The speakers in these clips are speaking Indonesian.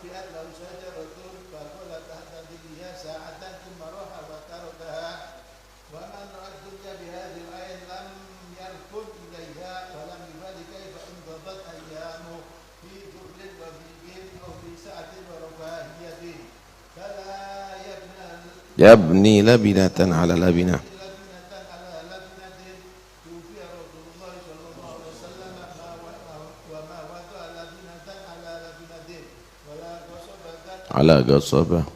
رفعت له شجرة فقال تحت ظلها ساعة ثم راح وتركها ومن رأى الدنيا بهذه العين لم يركض إليها ولم يبال كيف انقضت أيامه في ذل وفي جيل أو في سعة ورفاهية فلا يبني لبنة على لبنة. Ala ghasabah.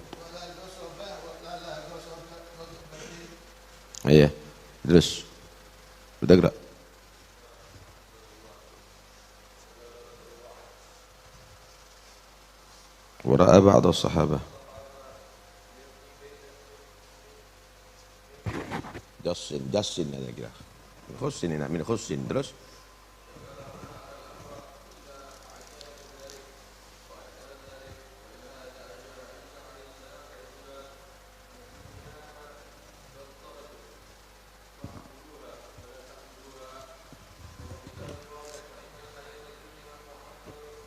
Iya. Terus. Udah gerak. Wara'a ba'd as-sahabah. Jassin ada kira. Min khussin terus.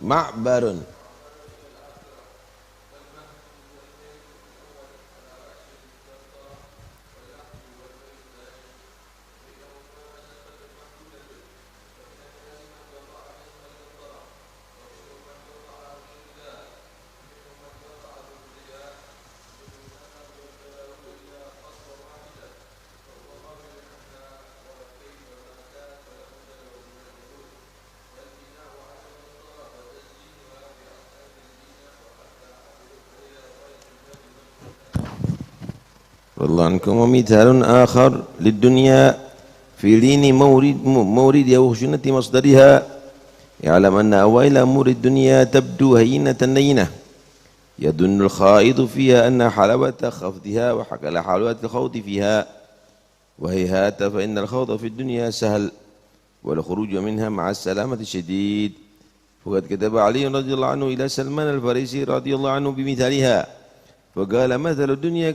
Ma'barun. والله عنكم. ومثال آخر للدنيا في لين مورد وخشونة مصدرها يعلم أن أوائل أمور الدنيا تبدو هينة لينة يظن الخائض فيها أن حلاوة خفضها وحكى حلاوة الخوض فيها وهيهات فإن الخوض في الدنيا سهل والخروج منها مع السلامة شديد. وقد كتب علي رضي الله عنه إلى سلمان الفارسي رضي الله عنه بمثالها فقال مثل الدنيا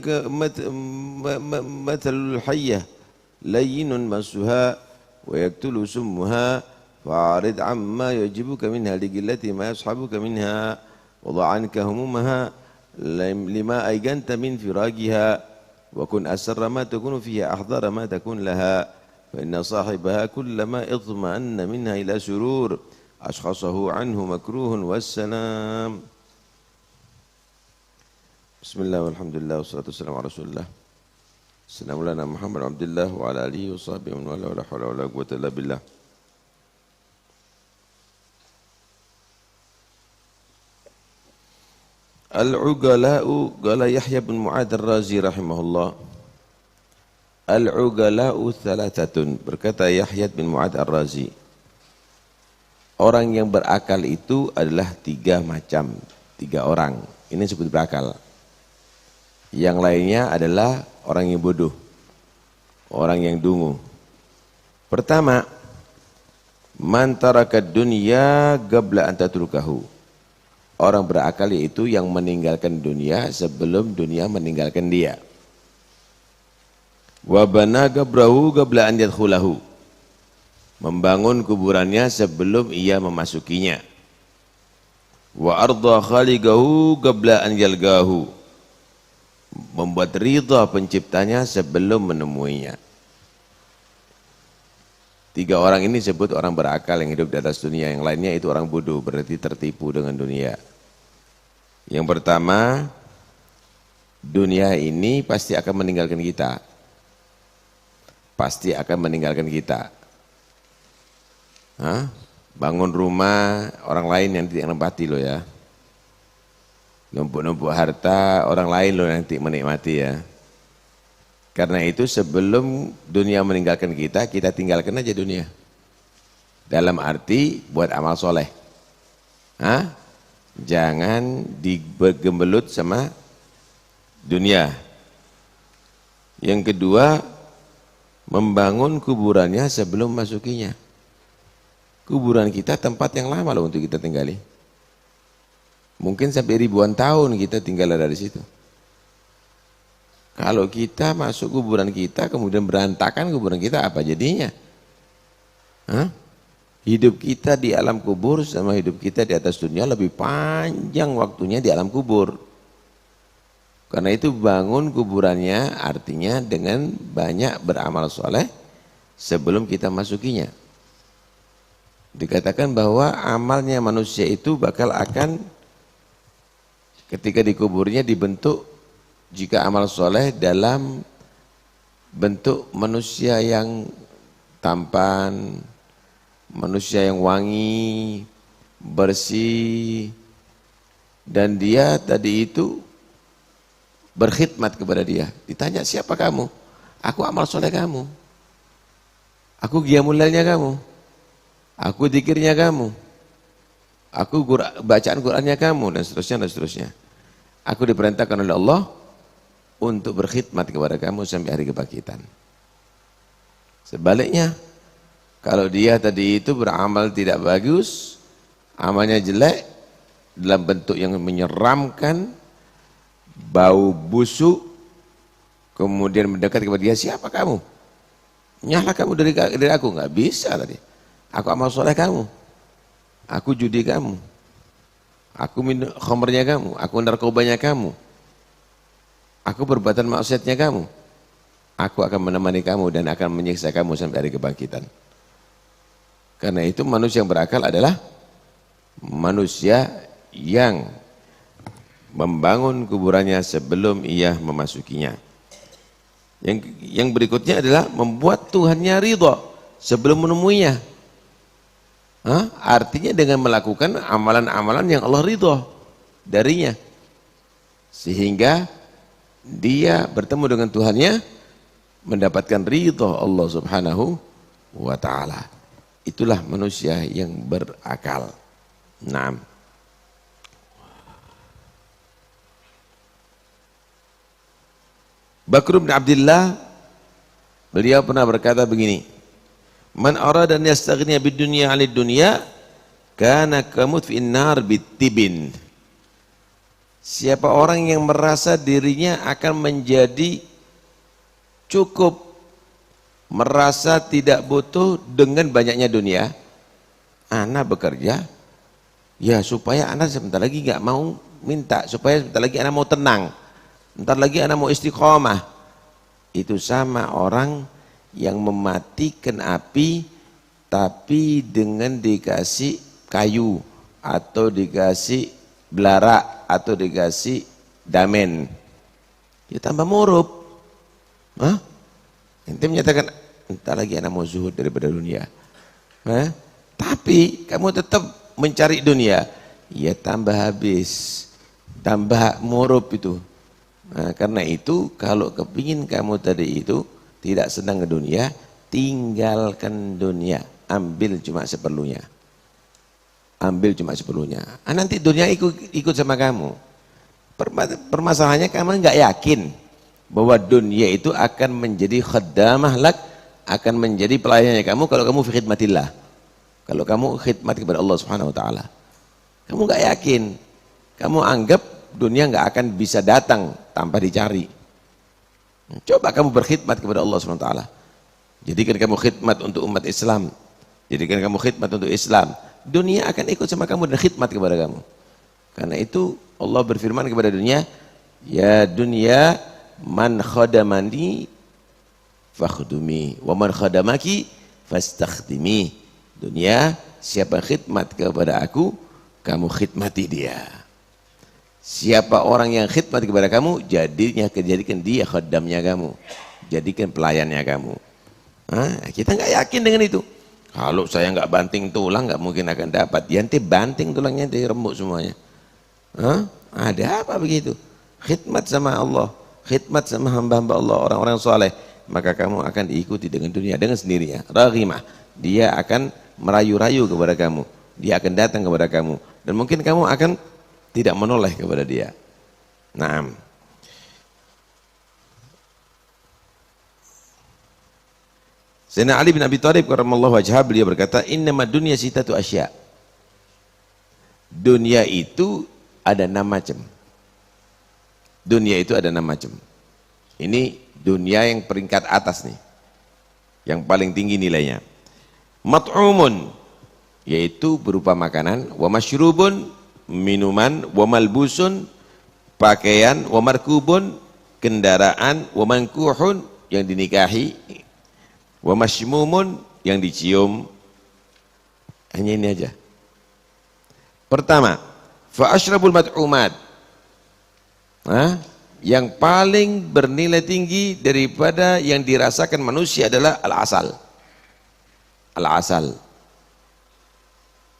مثل الحية لين مسها ويقتل سمها فأعرض عما يعجبك منها لقلة ما يصحبك منها وضع عنك همومها لما أيقنت من فراقها وكن أسر ما تكون فيها أحضر ما تكون لها فإن صاحبها كلما اطمأن منها إلى سرور أشخصه عنه مكروه والسلام. Bismillah walhamdulillah wassalatu wassalamu ala rasulillah Assalamu alaikum Muhammad Abdullah wa ala alihi wa sahbihi wa ala la hawla wa la quwwata illa billah. Al-ugala'u qala Yahya bin Mu'ad ar-Razi rahimahullah. Al-ugala'u thalathatun, berkata Yahya bin Mu'ad ar-Razi, orang yang berakal itu adalah tiga macam, tiga orang. Ini disebut berakal. Yang lainnya adalah orang yang bodoh, orang yang dungu. Pertama, man taraka dunya qabla an tatrukahu. Orang berakal itu yang meninggalkan dunia sebelum dunia meninggalkan dia. Wa bana qabrahu qabla an yadkhulahu. Membangun kuburannya sebelum ia memasukinya. Wa arda khaliqahu qabla an yalgahu. Membuat ridha penciptanya sebelum menemuinya. Tiga orang ini disebut orang berakal yang hidup di atas dunia. Yang lainnya itu orang bodoh, berarti tertipu dengan dunia. Yang pertama, dunia ini pasti akan meninggalkan kita. Pasti akan meninggalkan kita. Hah? Bangun rumah orang lain yang tidak menempati loh ya. Numpuk-numpuk harta orang lain loh nanti menikmati ya. Karena itu sebelum dunia meninggalkan kita, kita tinggalkan aja dunia. Dalam arti buat amal soleh. Hah? Jangan digembelut sama dunia. Yang kedua, membangun kuburannya sebelum masukinya. Kuburan kita tempat yang lama loh untuk kita tinggali. Mungkin sampai ribuan tahun kita tinggal ada di situ. Kalau kita masuk kuburan kita, kemudian berantakan kuburan kita, apa jadinya? Hah? Hidup kita di alam kubur sama hidup kita di atas dunia lebih panjang waktunya di alam kubur. Karena itu bangun kuburannya artinya dengan banyak beramal soleh sebelum kita masukinya. Dikatakan bahwa amalnya manusia itu bakal akan ketika dikuburnya dibentuk jika amal soleh dalam bentuk manusia yang tampan, manusia yang wangi, bersih, dan dia tadi itu berkhidmat kepada dia. Ditanya, siapa kamu? Aku amal soleh kamu. Aku qiyamul lailnya kamu. Aku zikirnya kamu. Aku bacaan Qur'annya kamu, dan seterusnya dan seterusnya. Aku diperintahkan oleh Allah untuk berkhidmat kepada kamu sampai hari kebangkitan. Sebaliknya, kalau dia tadi itu beramal tidak bagus, amalnya jelek, dalam bentuk yang menyeramkan, bau busuk, kemudian mendekat kepada dia, siapa kamu? Nyala kamu dari aku? Nggak bisa tadi. Aku amal soleh kamu, aku judi kamu, aku minum khamrnya kamu, aku narkobanya kamu, aku perbuatan maksiatnya kamu, aku akan menemani kamu dan akan menyiksa kamu sampai hari kebangkitan. Karena itu manusia yang berakal adalah manusia yang membangun kuburannya sebelum ia memasukinya. Yang berikutnya adalah membuat Tuhannya ridha sebelum menemuinya. Artinya dengan melakukan amalan-amalan yang Allah ridha darinya, sehingga dia bertemu dengan Tuhannya, mendapatkan ridha Allah Subhanahu wa ta'ala. Itulah manusia yang berakal. Naam. Bakr bin Abdullah, beliau pernah berkata begini, man arada an yastaghniya bid dunya 'anid dunya kana kamutfin nar bitibin. Siapa orang yang merasa dirinya akan menjadi cukup, merasa tidak butuh dengan banyaknya dunia, anak bekerja ya supaya anak sebentar lagi nggak mau minta, supaya sebentar lagi anak mau tenang, sebentar lagi anak mau istiqomah. Itu sama orang yang mematikan api tapi dengan dikasih kayu atau dikasih belara atau dikasih damen, ya tambah murup. Ente menyatakan entar lagi anak mau zuhud daripada dunia, tapi kamu tetap mencari dunia, ya tambah habis, tambah murup itu. Karena itu kalau kepingin kamu tadi itu tidak senang ke dunia, tinggalkan dunia, ambil cuma seperlunya. Ambil cuma seperlunya. Nanti dunia ikut sama kamu. Permasalahannya kamu nggak yakin bahwa dunia itu akan menjadi khaddamah lak, akan menjadi pelayannya kamu kalau kamu fi khidmatillah. Kalau kamu khidmat kepada Allah Subhanahu wa taala. Kamu nggak yakin. Kamu anggap dunia nggak akan bisa datang tanpa dicari. Coba kamu berkhidmat kepada Allah Subhanahu wa taala. Jadikan kamu khidmat untuk umat Islam. Jadikan kamu khidmat untuk Islam. Dunia akan ikut sama kamu dan khidmat kepada kamu. Karena itu Allah berfirman kepada dunia, ya dunia man khadamani fakhdumi wa man khadamaki fastakhdimi. Dunia, siapa khidmat kepada aku, kamu khidmati dia. Siapa orang yang khidmat kepada kamu, jadikan dia khaddamnya kamu, jadikan pelayannya kamu. Kita nggak yakin dengan itu. Kalau saya nggak banting tulang, nggak mungkin akan dapat. Yanti banting tulangnya, dirembuk semuanya. Ada apa begitu? Khidmat sama Allah, khidmat sama hamba-hamba Allah, orang-orang soleh, maka kamu akan diikuti dengan dunia dengan sendirinya. Raghimah, dia akan merayu-rayu kepada kamu, dia akan datang kepada kamu, dan mungkin kamu akan tidak menoleh kepada dia. Naam. Sayyidina Ali bin Abi Thalib karramallahu wajhah, beliau berkata, innamad dunya sitatu asya. Dunia itu ada 6 macam. Dunia itu ada 6 macam. Ini dunia yang peringkat atas nih, yang paling tinggi nilainya. Mat'umun, yaitu berupa makanan, wa masyrubun, minuman, wa malbusun, pakaian, wa markubun, kendaraan, wa mankuhun, yang dinikahi, wa masymumun, yang dicium. Hanya ini aja. Pertama, fa asyrabul mat'umat, yang paling bernilai tinggi daripada yang dirasakan manusia adalah al-asal. Al-asal,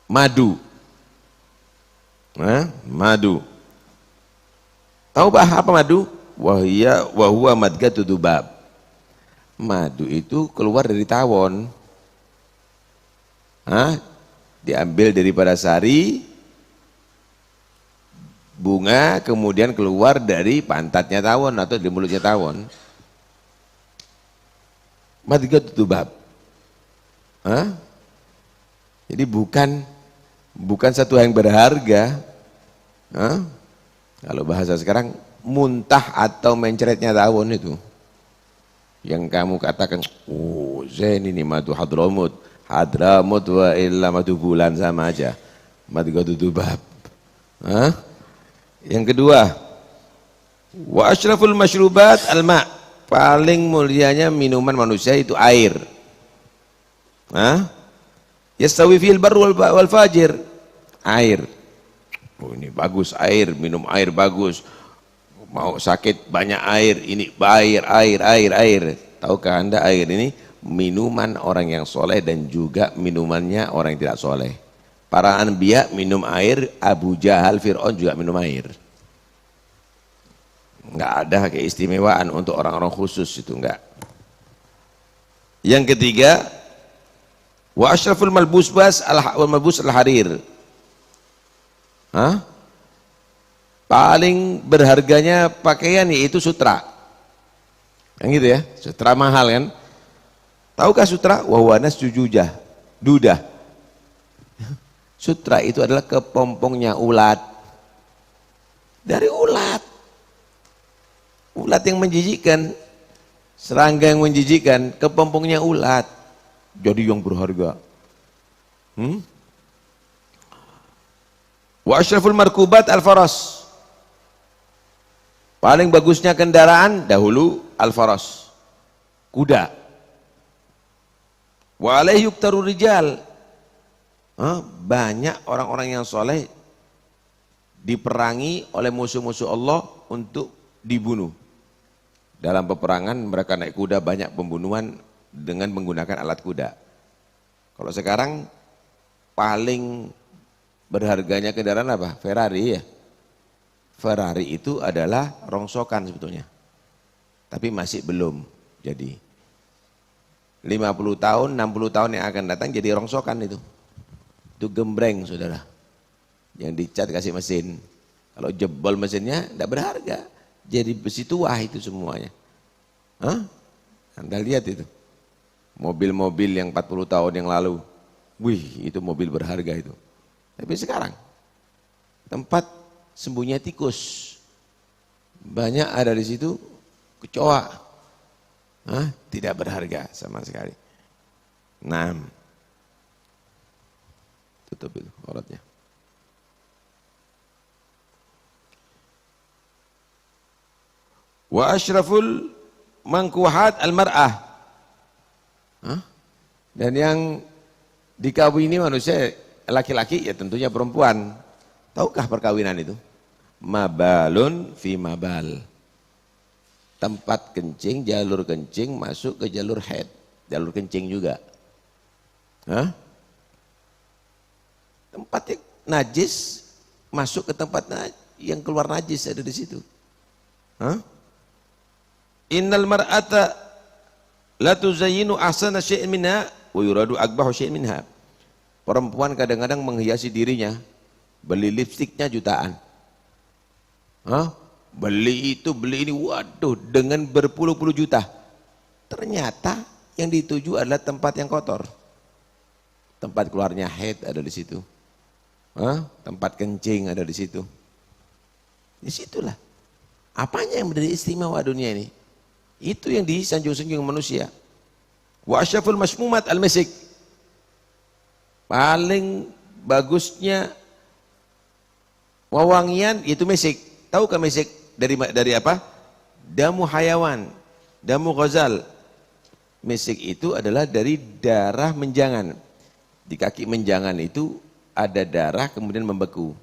madu. Madu. Tahu apa madu? Wa huwa madghatu dzubab. Madu itu keluar dari tawon. Diambil daripada sari bunga, kemudian keluar dari pantatnya tawon atau di mulutnya tawon. Madghatu dzubab. Jadi bukan satu yang berharga. Kalau bahasa sekarang, muntah atau mencretnya tawon itu. Yang kamu katakan, oh Zain ini madu Hadramut. Hadramut wa illa madu bulan, sama aja. Madghatu dzubab. Yang kedua, wa asyraful masyrubat al-ma'. Paling mulianya minuman manusia itu air. Yastawi fil barr wal fajir. Air. Oh ini bagus air, minum air bagus. Mau sakit banyak air, ini air. Tahukah Anda air ini minuman orang yang soleh dan juga minumannya orang yang tidak soleh. Para anbiya minum air, Abu Jahal, Fir'aun juga minum air. Enggak ada keistimewaan untuk orang-orang khusus, itu enggak. Yang ketiga, wa asyraful malbus al-harir. Paling berharganya pakaian yaitu sutra. Yang gitu ya, sutra mahal kan. Tahukah sutra? Wa huwa nasjujujah, dudah. Sutra itu adalah kepompongnya ulat. Dari ulat. Ulat yang menjijikkan, serangga yang menjijikkan, kepompongnya ulat. Jadi yang berharga. Wa asyraful markubat al-faras. Paling bagusnya kendaraan dahulu al-faras, kuda. Wa alaihi yuktaru rijal. Banyak orang-orang yang soleh diperangi oleh musuh-musuh Allah untuk dibunuh. Dalam peperangan mereka naik kuda, banyak pembunuhan dengan menggunakan alat kuda. Kalau sekarang paling berharganya kendaraan apa? Ferrari ya. Ferrari itu adalah rongsokan sebetulnya. Tapi masih belum jadi. 50 tahun, 60 tahun yang akan datang jadi rongsokan itu. Itu gembreng saudara. Yang dicat kasih mesin. Kalau jebol mesinnya tidak berharga. Jadi besi tua itu semuanya. Anda lihat itu. Mobil-mobil yang 40 tahun yang lalu. Wih, itu mobil berharga itu. Tapi sekarang tempat sembunyi tikus banyak ada di situ, kecoa, tidak berharga sama sekali. Nah, tutup itu auratnya. Wa asyraful mangkuhat al-mar'ah. Dan yang dikawini manusia laki-laki ya tentunya perempuan. Tahukah perkawinan itu? Mabalun fi mabal. Tempat kencing, jalur kencing masuk ke jalur haid, jalur kencing juga. Tempat yang najis masuk ke tempat yang keluar najis, ada di situ. Innal mar'ata la tuzayyinu ahsana syai'in minha wa yuradu akbahu syai'in minha. Perempuan kadang-kadang menghiasi dirinya, beli lipstiknya jutaan. Beli itu, beli ini, waduh, dengan berpuluh-puluh juta. Ternyata yang dituju adalah tempat yang kotor. Tempat keluarnya haid ada di situ. Tempat kencing ada di situ. Di situlah. Apanya yang menjadi istimewa dunia ini? Itu yang disanjung-sanjung manusia. Wa asyaful masmumat al-masik. Paling bagusnya wewangian itu misik. Tahukah misik dari apa? Damu hayawan, damu ghazal. Misik itu adalah dari darah menjangan. Di kaki menjangan itu ada darah kemudian membeku.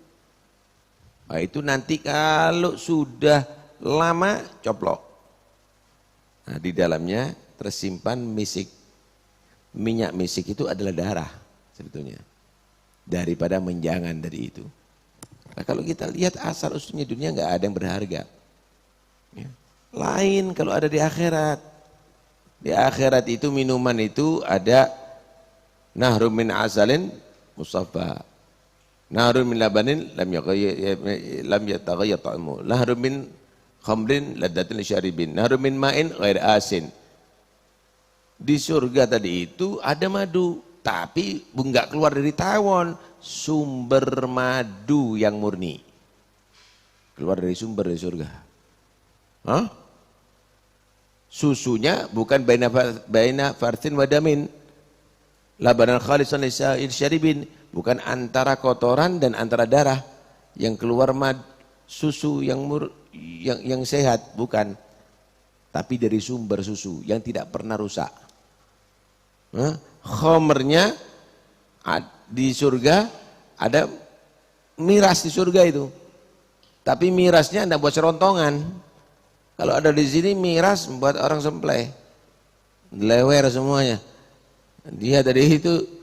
Nah, itu nanti kalau sudah lama coplok. Nah, di dalamnya tersimpan misik. Minyak misik itu adalah darah sebetulnya. Daripada menjangan dari itu. Nah, kalau kita lihat asal usulnya dunia nggak ada yang berharga. Ya. Lain kalau ada di akhirat. Di akhirat itu minuman itu ada nahrum min asalin musaffa. Nahrun min labanin lam yataghayyar ta'amuhu. Nahrun min khamrin laddatin lisyaribin. Nahrun min ma'in ghair asin. Di surga tadi itu ada madu, tapi enggak keluar dari tawon, sumber madu yang murni. Keluar dari sumber dari surga. Hah? Susunya bukan baina farsin wa damin. Labanan khalisan lisyaribin. Bukan antara kotoran dan antara darah yang keluar susu yang sehat, bukan. Tapi dari sumber susu yang tidak pernah rusak. Khomernya di surga ada miras di surga itu. Tapi mirasnya tidak buat serontongan. Kalau ada di sini miras buat orang sempleh, lewer semuanya. Dia dari itu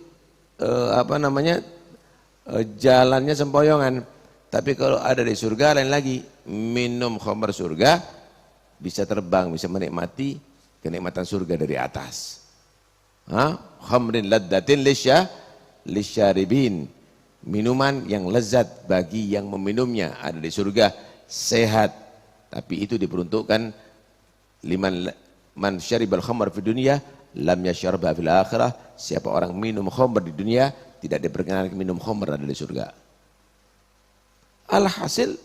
jalannya sempoyongan. Tapi kalau ada di surga lain lagi, minum khamr surga bisa terbang, bisa menikmati kenikmatan surga dari atas. Khamrin laddatin lisyaribin, minuman yang lezat bagi yang meminumnya, ada di surga, sehat. Tapi itu diperuntukkan man syaribal khamr fi dunya lam yashrabha fil akhirah. Siapa orang minum khamr di dunia tidak diperkenankan minum khamr ada di surga. Alhasil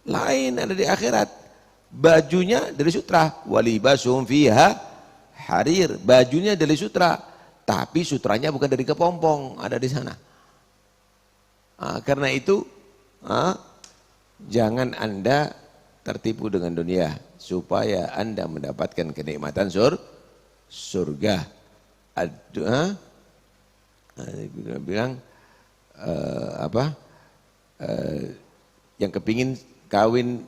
lain ada di akhirat. Bajunya dari sutra, walibasum fiha harir. Bajunya dari sutra, tapi sutranya bukan dari kepompong, ada di sana. Karena itu jangan Anda tertipu dengan dunia supaya Anda mendapatkan kenikmatan surga. Bilang yang kepingin kawin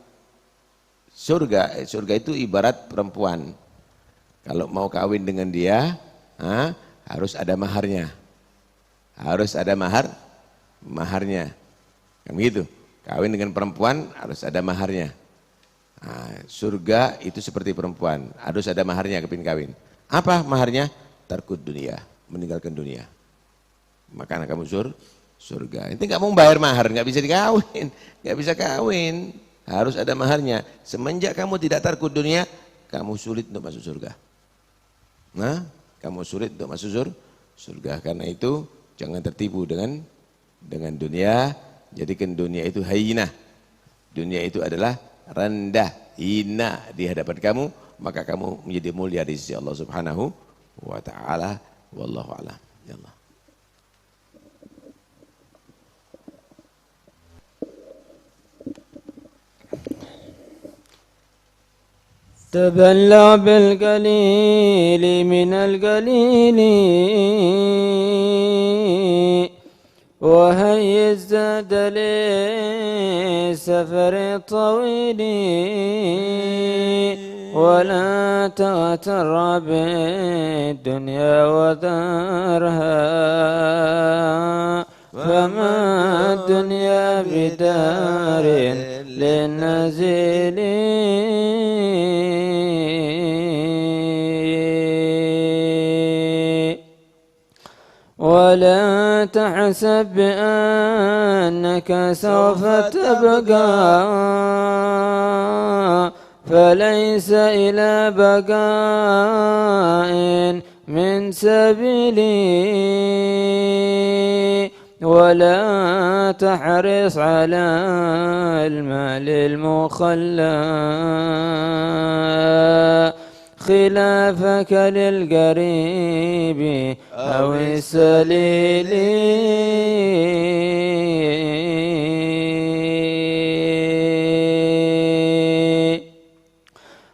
surga itu ibarat perempuan. Kalau mau kawin dengan dia, harus ada maharnya. Harus ada maharnya. Kan begitu. Kawin dengan perempuan harus ada maharnya. Surga itu seperti perempuan, harus ada maharnya kepingin kawin. Apa maharnya? Tarkud dunia, meninggalkan dunia. Maka kamu surga. Itu nggak mau bayar mahar, nggak bisa dikawin, nggak bisa kawin. Harus ada maharnya. Semenjak kamu tidak tarkud dunia, kamu sulit untuk masuk surga. Kamu sulit untuk masuk surga. Karena itu jangan tertipu dengan dunia. Jadikan dunia itu hayyinah. Dunia itu adalah rendah, hina di hadapan kamu, maka kamu menjadi mulia di sisi Allah Subhanahu wa ta'ala. Wallahu a'lam. Ya Allah. تبلغ بالقليل من القليل وهي ازداد للسفر الطويل ولا تغتر بالدنيا وذرها فما الدنيا بدار للنازل ولا تحسب بأنك سوف تبقى فليس إلى بقاء من سبيلي ولا تحرص على المال المخلى خلافك للقريب أو السليل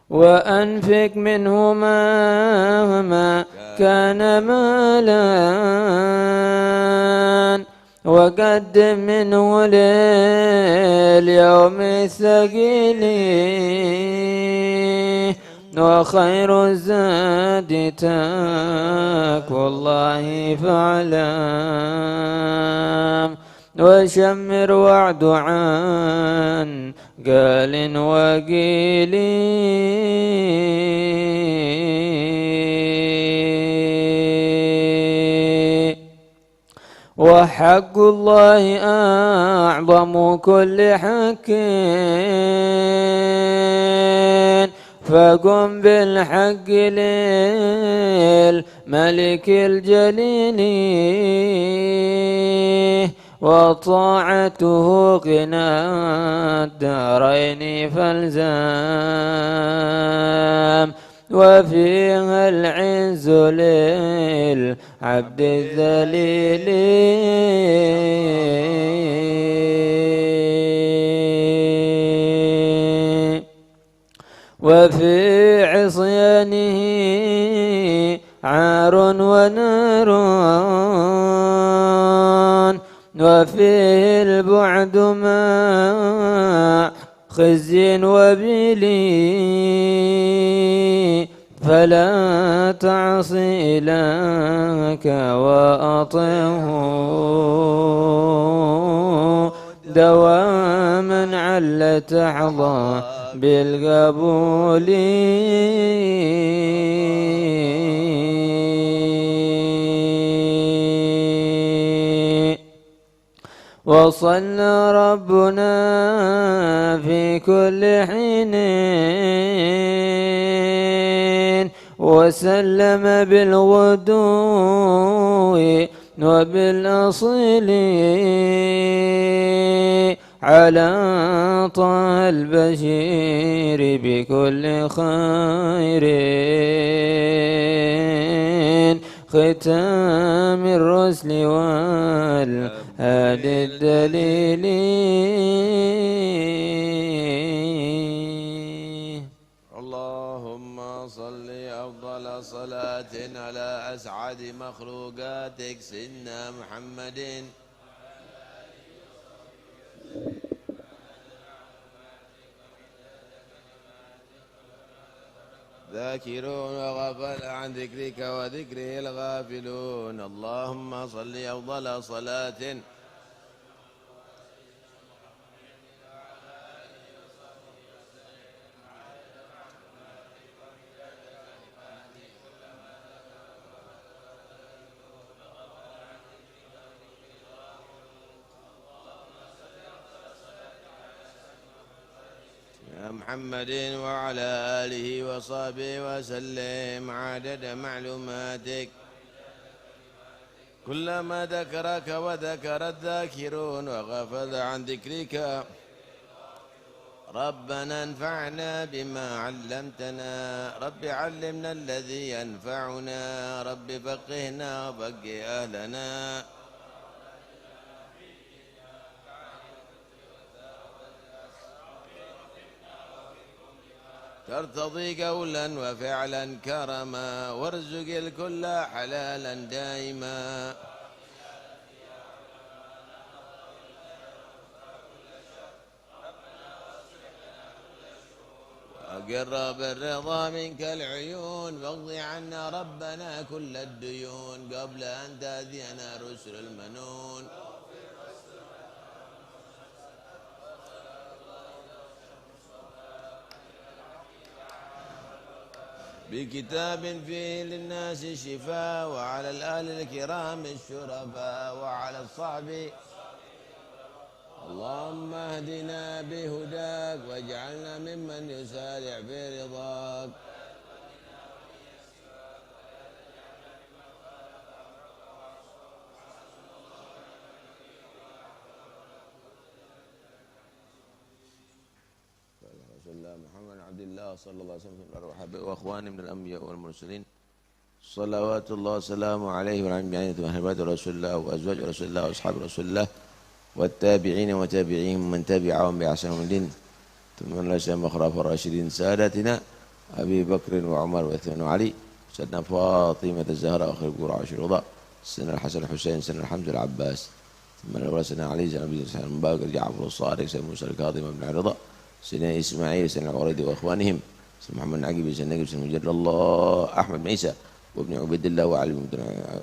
وأنفق منه ما كان مالا وقدم منه لليوم الثقيل وخير الزاد تقوى الله فاعلم وشمر وعد عن قال وقيل وحق الله أعظم كل حق فقم بالحق للملك الجليل وطاعته غنى الدارين فالزام وفيها العز للعبد الذليل وفي عصيانه عار ونار وفيه البعد مع خزي وبلي فلا تعصي إلهك وأطعه دواما عل تحظى بالقبول وصلى ربنا في كل حين وسلم بالغدو وبالأصيل على طه البشير بكل خير ختام الرسل والهادي الدليل اللهم صل أفضل صلاة على أسعد مخلوقاتك سيدنا محمد ذاكرون وغفل عن ذكرك وذكره الغافلون اللهم صل أفضل صلاة محمد وعلى آله وصحبه وسلم عدد معلوماتك كلما ذكرك وذكر الذاكرون وغفل عن ذكرك ربنا انفعنا بما علمتنا رب علمنا الذي ينفعنا رب فقهنا وفقه أهلنا ترتضي قولا وفعلا كرما وارزق الكل حلالا دائما وأقر بالرضا منك العيون واقض عنا ربنا كل الديون قبل أن تأذينا رسل المنون بكتاب فيه للناس شفاء وعلى الآل الكرام الشرفاء وعلى الصحب اللهم اهدنا بهداك واجعلنا ممن يسارع في رضاك رسول الله محمد عبد الله صلى الله عليه وسلم الأرواح وأخواني من الأنبياء والمرسلين صلوات الله وسلامه عليه وعلى جميع أهل رسول الله وأزواج رسول الله وأصحاب رسول الله والتابعين وتابعيهم من تبعهم بإحسان الدين ثم الأشياء خلفاء الراشدين سادتنا أبي بكر وعمر وعثمان وعلي سيدنا فاطمة الزهراء وخير القرى عشر رضا سيدنا الحسن الحسين سيدنا الحمد العباس ثم الأولى سيدنا علي سيدنا أبي سيدنا باكر جعفر الصادق سيدنا موسى الكاظم بن رضا سيدنا إسماعيل سيدنا العوريد وإخوانهم سيدنا محمد العقيبي سيدنا نجيب سيدنا مجد الله أحمد بن عيسى وابن عبيد الله وعلي بن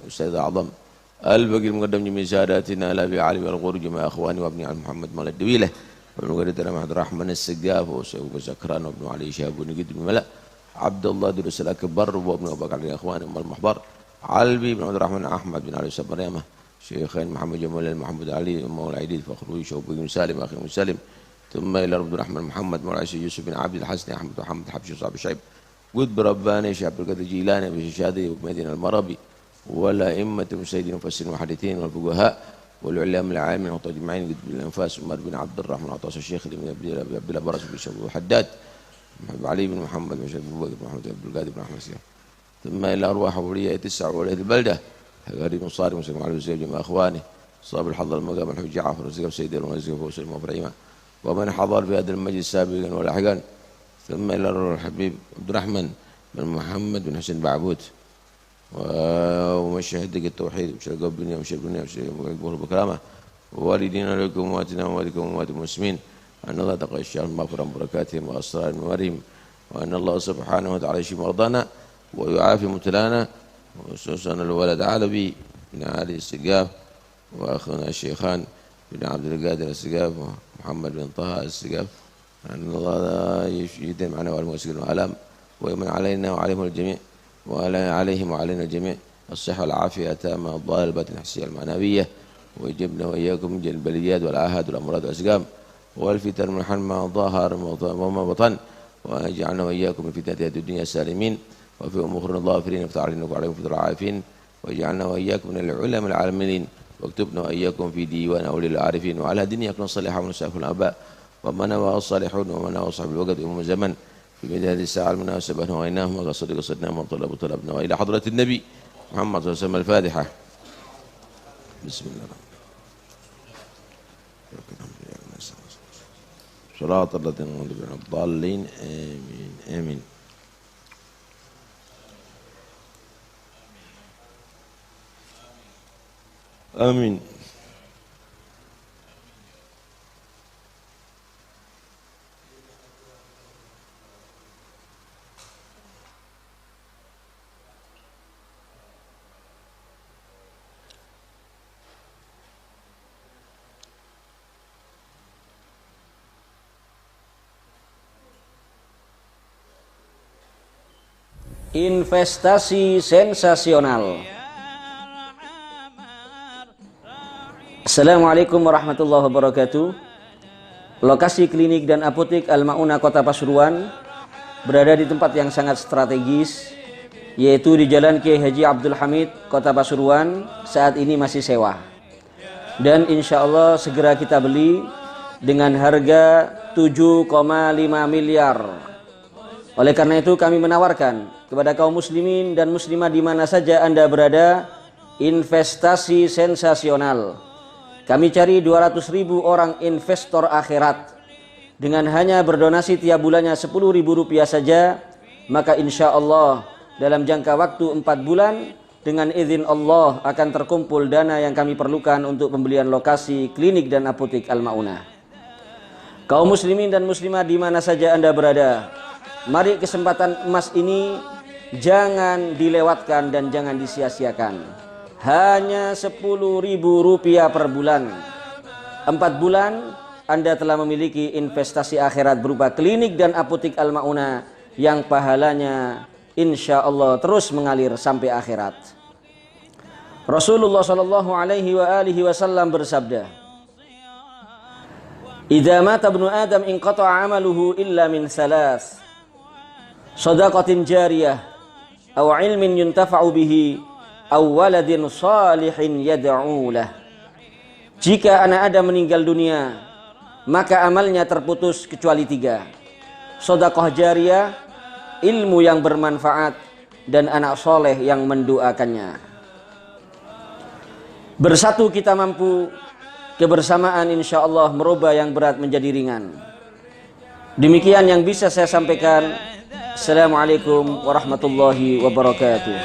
أستاذ أعظم البقي المقدم جميع ساداتنا لا بعلي والغرج مع أخواني وابن عن محمد مال الدويلة وابن قريتنا محمد الرحمن السقاف وابن زكران وابن علي شهاب ونقيد بن ملأ عبد الله درس الأكبر وابن أبو بكر الإخوان أم المحبر علبي بن عبد الرحمن أحمد بن علي مريمة شيخين محمد جمال محمد علي مولى عيديد فخروي شوق بن سالم أخي مسالم ثم إلى عبد الرحمن محمد مولى عيسى يوسف بن عبد الحسن أحمد محمد حبشي صاحب الشعب قد برباني شيخ عبد القادر الجيلاني بشهادة ومدينة المربي والأئمة المجتهدين المفسرين والمحدثين والفقهاء والعلماء العالمين والمجمعين قد بالأنفاس عمر بن عبد الرحمن عطاس الشيخ بن عبد الله برس بن شباب الحداد علي بن محمد بن شباب بن محمد عبد القادر بن أحمد سياف ثم إلى أرواح أولياء تسع ولاية البلدة غريب صارم وسلم على الزوج مع أخوانه صاب الحضر المقام الحج جعفر وزيف سيد المنزل وسلم وإبراهيم ومن حضر في هذا المجلس سابقا ولاحقا ثم إلى الحبيب عبد الرحمن بن محمد بن حسين بعبود ومشهد التوحيد وشرق الدنيا وشرق الدنيا وشرق بكرامة ووالدينا لكم ووالدنا ووالدكم ووالد المسلمين أن الله تقى الشيخ مغفرا بركاتهم وأسرار نورهم وأن الله سبحانه وتعالى يشفي مرضانا ويعافي مبتلانا وخصوصا الولد علبي بن علي السقاف وأخونا الشيخان بن عبد القادر السقاف ومحمد بن طه السقاف أن الله يديم معنا والمؤسسين والآلام ويمن علينا وعليهم الجميع وعليهم وعلينا الجميع الصحة والعافية التامة الضالبة النفسية المعنوية ويجبنا وإياكم من البليات والآهات والأمراض والأسقام والفتن من ما ظهر وما بطن ويجعلنا وإياكم من فتنة الدنيا السالمين وفي أمور الظافرين وافتح علينا وعليكم في العافين ويجعلنا وإياكم من العلماء العالمين واكتبنا وإياكم في ديوان أولي العارفين وعلى دنياكم الصالحة ونسأل الآباء ومن هو الصالحون ومن هو صاحب الوقت ومن زمن في بداية هذه الساعة المناسبة نويناهم وقصدنا وطلبنا وإلى حضرة النبي محمد صلى الله عليه وسلم الفاتحة بسم الله الرحمن الرحيم صراط الذين أنعمت عليهم الضالين آمين آمين آمين Investasi sensasional. Assalamualaikum warahmatullahi wabarakatuh. Lokasi klinik dan apotek Al-Maunah Kota Pasuruan berada di tempat yang sangat strategis, yaitu di Jalan Kiai Haji Abdul Hamid, Kota Pasuruan. Saat ini masih sewa. Dan insya Allah segera kita beli dengan harga 7,5 miliar. Oleh karena itu kami menawarkan kepada kaum muslimin dan muslimah di mana saja Anda berada, investasi sensasional. Kami cari 200.000 orang investor akhirat. Dengan hanya berdonasi tiap bulannya Rp10.000 saja, maka insya Allah dalam jangka waktu 4 bulan dengan izin Allah akan terkumpul dana yang kami perlukan untuk pembelian lokasi klinik dan apotek Al-Maunah. Kaum muslimin dan muslimah di mana saja Anda berada, mari kesempatan emas ini jangan dilewatkan dan jangan disia-siakan. Hanya Rp10.000 per bulan. 4 bulan Anda telah memiliki investasi akhirat berupa klinik dan apotek Al-Maunah yang pahalanya insya Allah terus mengalir sampai akhirat. Rasulullah Shallallahu Alaihi Wasallam bersabda, "Idza mata ibnu Adam inqata'a 'amaluhu illa min thalath. Shadaqatin jariyah, aw ilmin yuntafa'u bihi, aw waladin salihin yad'u lah." Jika anak Adam meninggal dunia, maka amalnya terputus kecuali 3. sedekah jariyah, ilmu yang bermanfaat, dan anak soleh yang mendoakannya. Bersatu kita mampu, kebersamaan insya Allah merubah yang berat menjadi ringan. Demikian yang bisa saya sampaikan. Assalamualaikum warahmatullahi wabarakatuh.